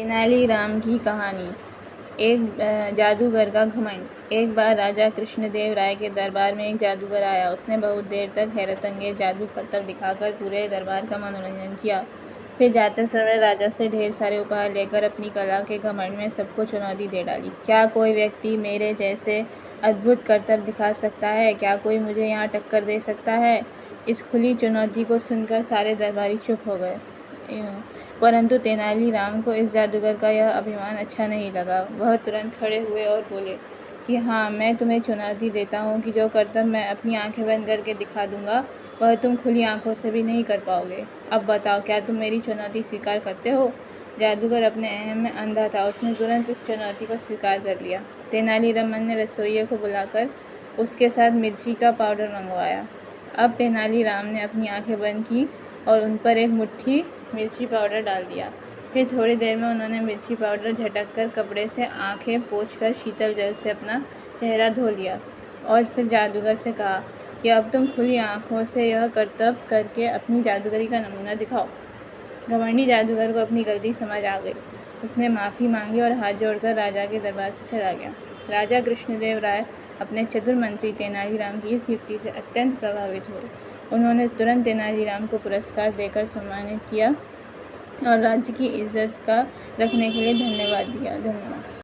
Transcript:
तेनालीराम की कहानी। एक जादूगर का घमंड। एक बार राजा कृष्णदेव राय के दरबार में एक जादूगर आया। उसने बहुत देर तक हैरतअंगेज जादू करतब दिखाकर पूरे दरबार का मनोरंजन किया। फिर जाते समय राजा से ढेर सारे उपहार लेकर अपनी कला के घमंड में सबको चुनौती दे डाली। क्या कोई व्यक्ति मेरे जैसे अद्भुत करतब दिखा सकता है? क्या कोई मुझे यहाँ टक्कर दे सकता है? इस खुली चुनौती को सुनकर सारे दरबारी चुप हो गए। परंतु तेनालीराम को इस जादूगर का यह अभिमान अच्छा नहीं लगा। वह तुरंत खड़े हुए और बोले कि हाँ, मैं तुम्हें चुनौती देता हूँ कि जो करतब मैं अपनी आंखें बंद करके दिखा दूंगा वह तुम खुली आंखों से भी नहीं कर पाओगे। अब बताओ, क्या तुम मेरी चुनौती स्वीकार करते हो? जादूगर अपने अहम में अंधा था। उसने तुरंत इस चुनौती को स्वीकार कर लिया। तेनालीराम ने रसोइये को बुलाकर उसके साथ मिर्ची का पाउडर मंगवाया। अब तेनालीराम ने अपनी आंखें बंद की और उन पर एक मुट्ठी मिर्ची पाउडर डाल दिया। फिर थोड़ी देर में उन्होंने मिर्ची पाउडर झटककर कपड़े से आंखें पोंछकर शीतल जल से अपना चेहरा धो लिया और फिर जादूगर से कहा कि अब तुम खुली आंखों से यह करतब करके अपनी जादूगरी का नमूना दिखाओ। घमंडी जादूगर को अपनी गलती समझ आ गई। उसने माफ़ी मांगी और हाथ जोड़कर राजा के दरबार से चला गया। राजा कृष्णदेव राय अपने चतुर मंत्री तेनालीराम की इस युक्ति से अत्यंत प्रभावित हुए। उन्होंने तुरंत तेनालीराम को पुरस्कार देकर सम्मानित किया और राज्य की इज्जत का रखने के लिए धन्यवाद दिया। धन्यवाद।